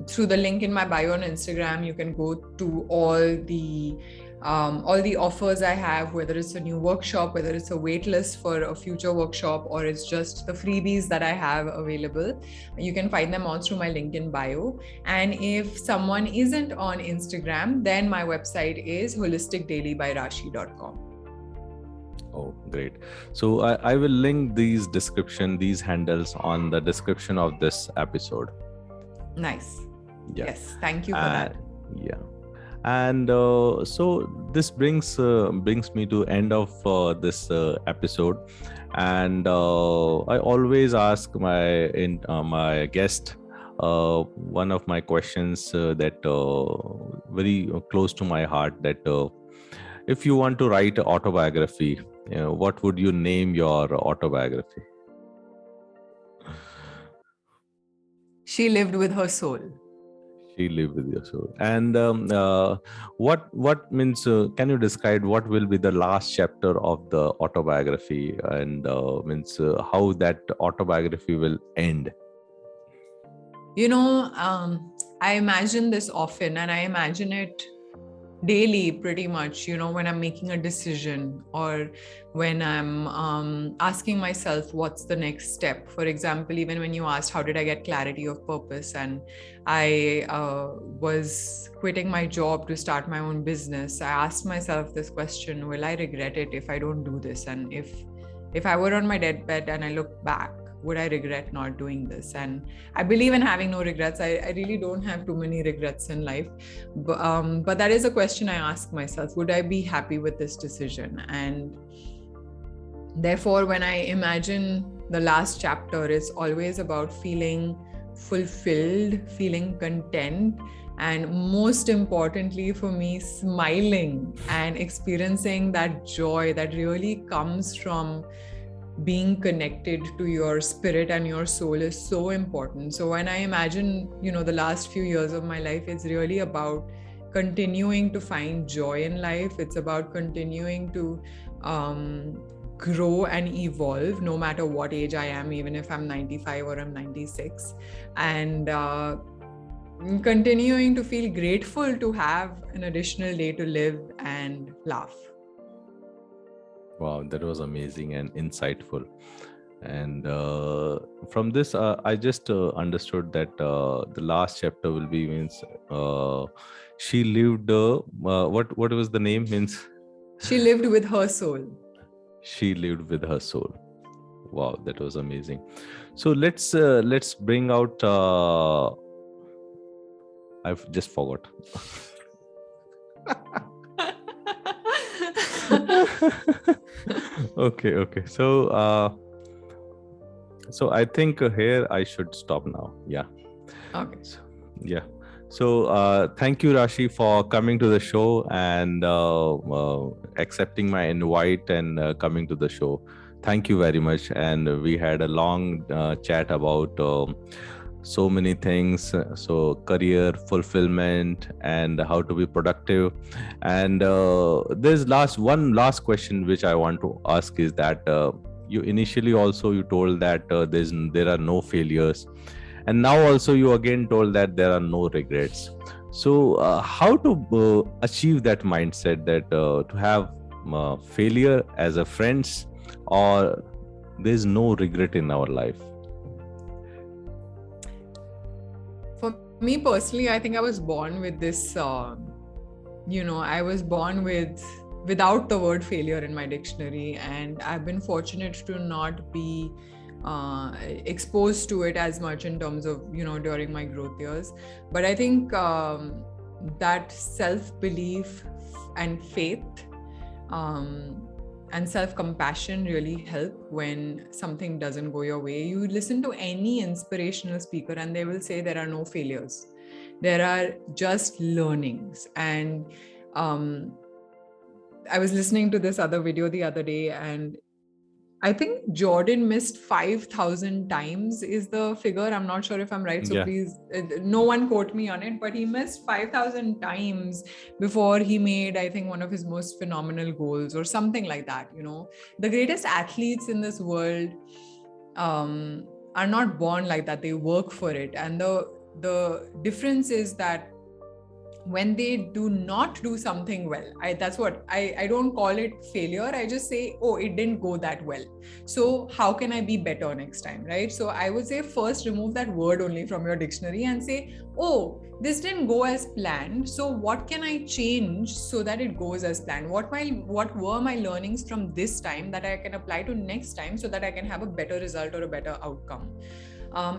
through the link in my bio on Instagram, you can go to all the offers I have, whether it's a new workshop, whether it's a wait list for a future workshop, or it's just the freebies that I have available. You can find them all through my link in bio. And if someone isn't on Instagram, then my website is holisticdailybyrashi.com. Oh, great. So I will link these handles on the description of this episode. Nice. Yeah. Yes. Thank you for that. Yeah. And so this brings me to end of this episode. And I always ask my guest one of my questions that very close to my heart, that if you want to write an autobiography, what would you name your autobiography? She lived with her soul. She lived with your soul. And what means? Can you describe what will be the last chapter of the autobiography, and means how that autobiography will end? I imagine this often, and I imagine it daily pretty much, when I'm making a decision, or when I'm asking myself what's the next step. For example, even when you asked how did I get clarity of purpose, and I was quitting my job to start my own business, I asked myself this question: will I regret it if I don't do this? And if I were on my deathbed and I look back, would I regret not doing this? And I believe in having no regrets. I really don't have too many regrets in life. But that is a question I ask myself. Would I be happy with this decision? And therefore, when I imagine the last chapter, it's always about feeling fulfilled, feeling content, and most importantly for me, smiling and experiencing that joy that really comes from being connected to your spirit and your soul is so important. So when I imagine, the last few years of my life, it's really about continuing to find joy in life. It's about continuing to grow and evolve no matter what age I am, even if I'm 95 or I'm 96. And continuing to feel grateful to have an additional day to live and laugh. Wow, that was amazing and insightful. And from this, I just understood that the last chapter will be means she lived. What was the name means? She lived with her soul. She lived with her soul. Wow, that was amazing. So let's bring out. I've just forgot. Okay. So I think here I should stop now. Yeah. Okay. So thank you, Rashi, for coming to the show and accepting my invite and coming to the show. Thank you very much. And we had a long chat about so many things, so career fulfillment and how to be productive. And there's one last question which I want to ask is that you initially also you told that there are no failures, and now also you again told that there are no regrets. So how to achieve that mindset, that to have failure as a friends, or there's no regret in our life? Me personally, I think I was born with this, I was born without the word failure in my dictionary, and I've been fortunate to not be exposed to it as much in terms of, during my growth years. But I think that self-belief and faith and self-compassion really help when something doesn't go your way. You listen to any inspirational speaker and they will say there are no failures. There are just learnings. And I was listening to this other video the other day, and I think Jordan missed 5,000 times is the figure. I'm not sure if I'm right. So please, no one quote me on it, but he missed 5,000 times before he made, I think, one of his most phenomenal goals or something like that. The greatest athletes in this world are not born like that. They work for it. And the difference is that when they do not do something well, I don't call it failure. I just say, oh, it didn't go that well, so how can I be better next time, right? So I would say first remove that word only from your dictionary and say, oh, this didn't go as planned, so what can I change so that it goes as planned? What were my learnings from this time that I can apply to next time so that I can have a better result or a better outcome?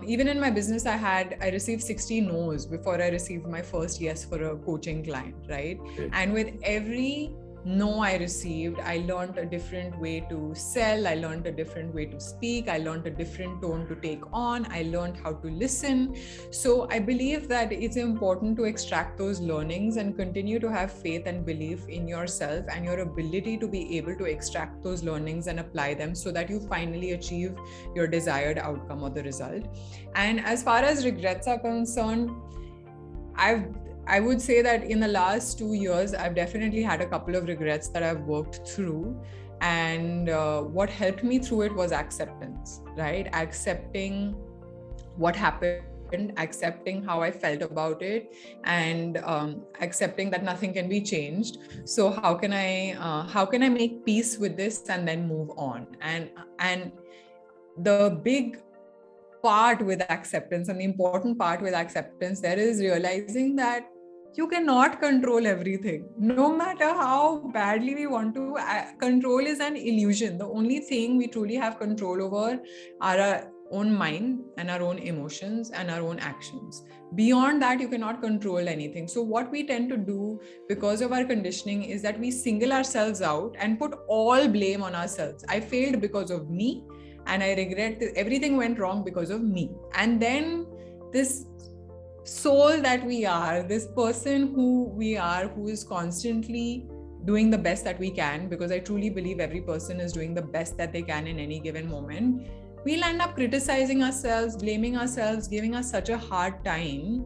Even in my business, I received 60 no's before I received my first yes for a coaching client, right? Okay. And with every no I received, I learned a different way to sell. I learned a different way to speak. I learned a different tone to take on. I learned how to listen. So I believe that it's important to extract those learnings and continue to have faith and belief in yourself and your ability to be able to extract those learnings and apply them so that you finally achieve your desired outcome or the result. And as far as regrets are concerned, I would say that in the last 2 years, I've definitely had a couple of regrets that I've worked through. And what helped me through it was acceptance, right? Accepting what happened, accepting how I felt about it, and accepting that nothing can be changed. So how can I make peace with this and then move on? And the big part with acceptance and the important part with acceptance there is realizing that you cannot control everything, no matter how badly we want to. Control is an illusion. The only thing we truly have control over are our own mind and our own emotions and our own actions. Beyond that, you cannot control anything. So what we tend to do because of our conditioning is that we single ourselves out and put all blame on ourselves. I failed because of me, and I regret everything went wrong because of me. And then this soul that we are, this person who we are, who is constantly doing the best that we can, because I truly believe every person is doing the best that they can in any given moment, we'll end up criticizing ourselves, blaming ourselves, giving us such a hard time.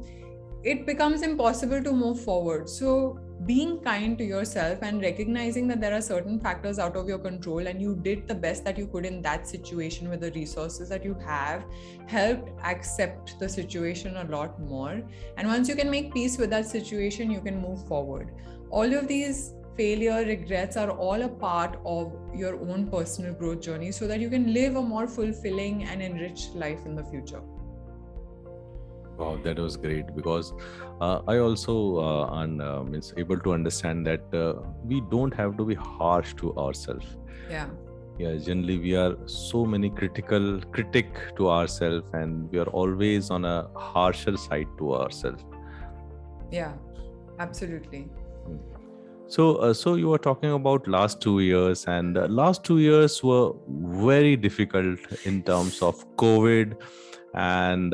It becomes impossible to move forward. So being kind to yourself and recognizing that there are certain factors out of your control and you did the best that you could in that situation with the resources that you have helped accept the situation a lot more. And once you can make peace with that situation, you can move forward. All of these failure, regrets are all a part of your own personal growth journey so that you can live a more fulfilling and enriched life in the future. Wow, that was great, because I also is able to understand that we don't have to be harsh to ourselves. Yeah, generally we are so many critic to ourselves, and we are always on a harsher side to ourselves. Yeah, absolutely. So you were talking about last 2 years, and last 2 years were very difficult in terms of COVID. And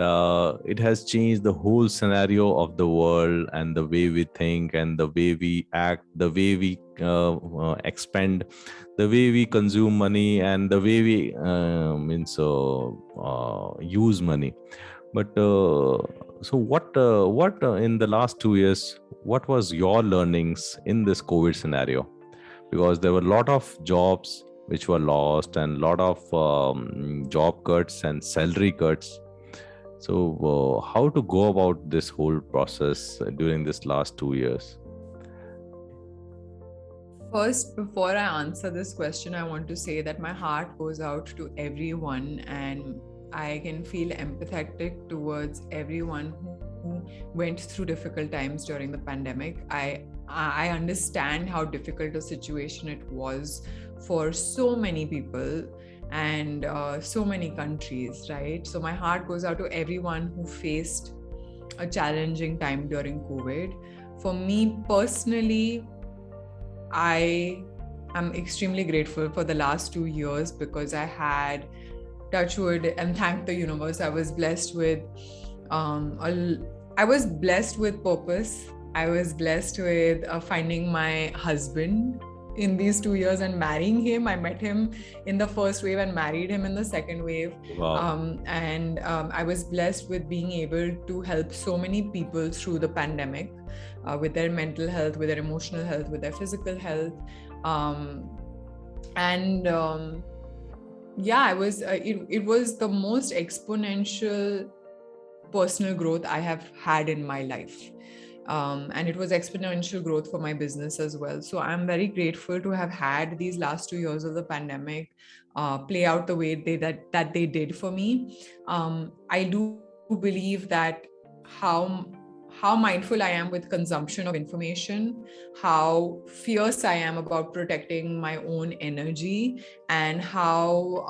it has changed the whole scenario of the world and the way we think and the way we act, the way we expend, the way we consume money, and the way we use money. But so what in the last 2 years, what was your learnings in this COVID scenario? Because there were a lot of jobs which were lost and a lot of job cuts and salary cuts. So how to go about this whole process during this last 2 years? First, before I answer this question, I want to say that my heart goes out to everyone, and I can feel empathetic towards everyone who went through difficult times during the pandemic. I understand how difficult a situation it was for so many people and so many countries, right? So my heart goes out to everyone who faced a challenging time during COVID. For me personally, I am extremely grateful for the last 2 years because I had, touch wood and thank the universe, I was blessed with purpose. I was blessed with finding my husband in these 2 years and marrying him. I met him in the first wave and married him in the second wave. Wow. I was blessed with being able to help so many people through the pandemic, with their mental health, with their emotional health, with their physical health. It was the most exponential personal growth I have had in my life. And it was exponential growth for my business as well. So I'm very grateful to have had these last 2 years of the pandemic play out the way that they did for me. I do believe that how mindful I am with consumption of information, how fierce I am about protecting my own energy, and how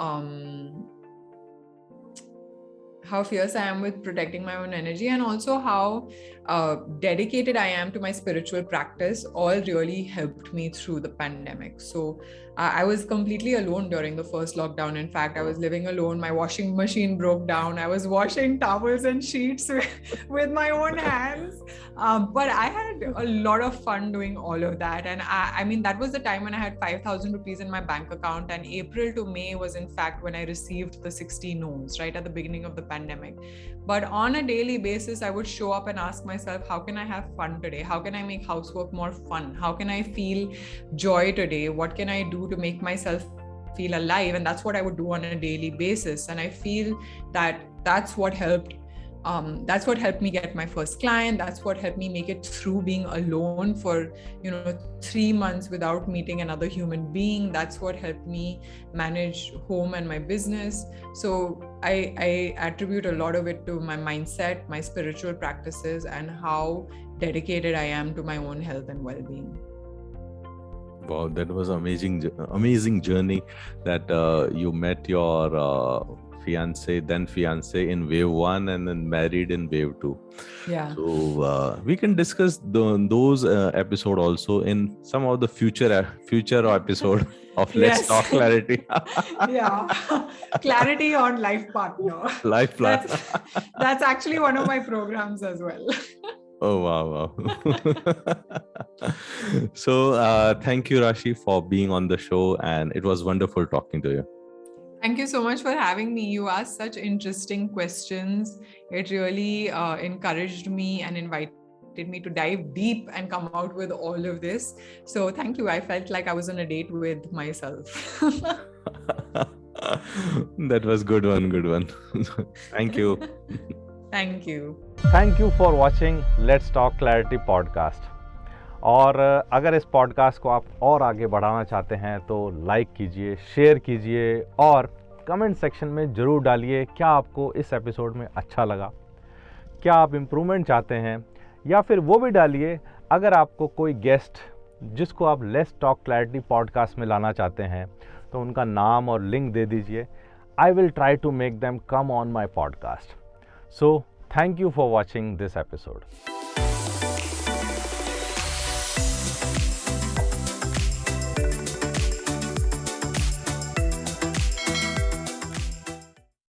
fierce I am with protecting my own energy, and also how dedicated I am to my spiritual practice, all really helped me through the pandemic. So I was completely alone during the first lockdown. In fact, I was living alone. My washing machine broke down. I was washing towels and sheets with my own hands. But I had a lot of fun doing all of that. And I mean, that was the time when I had 5,000 rupees in my bank account. And April to May was, in fact, when I received the 60 no's, right at the beginning of the pandemic. But on a daily basis, I would show up and ask myself, how can I have fun today? How can I make housework more fun? How can I feel joy today? What can I do to make myself feel alive? And that's what I would do on a daily basis. And I feel that that's what helped me get my first client. That's what helped me make it through being alone for 3 months without meeting another human being. That's what helped me manage home and my business. So I attribute a lot of it to my mindset, my spiritual practices, and how dedicated I am to my own health and well-being. Wow, that was amazing journey that you met your then fiance in wave 1 and then married in wave 2. Yeah. So we can discuss those episode also in some of the future episode of Let's Talk Clarity. Yeah. Clarity on life partner. Life plan. That's actually one of my programs as well. Oh, wow. So thank you, Raashi, for being on the show, and it was wonderful talking to you. Thank you so much for having me. You asked such interesting questions. It really encouraged me and invited me to dive deep and come out with all of this. So thank you. I felt like I was on a date with myself. That was good one. Thank you. Thank you. Thank you for watching Let's Talk Clarity podcast. और अगर इस podcast को आप और आगे बढ़ाना चाहते हैं तो लाइक कीजिए, शेयर कीजिए और कमेंट सेक्शन में ज़रूर डालिए क्या आपको इस एपिसोड में अच्छा लगा, क्या आप इम्प्रूवमेंट चाहते हैं, या फिर वो भी डालिए अगर आपको कोई गेस्ट जिसको आप लेट्स टॉक क्लैरिटी पॉडकास्ट में लाना चाहते हैं तो उनका नाम और लिंक दे दीजिए. I will try to make them come on my podcast. So thank you for watching this episode.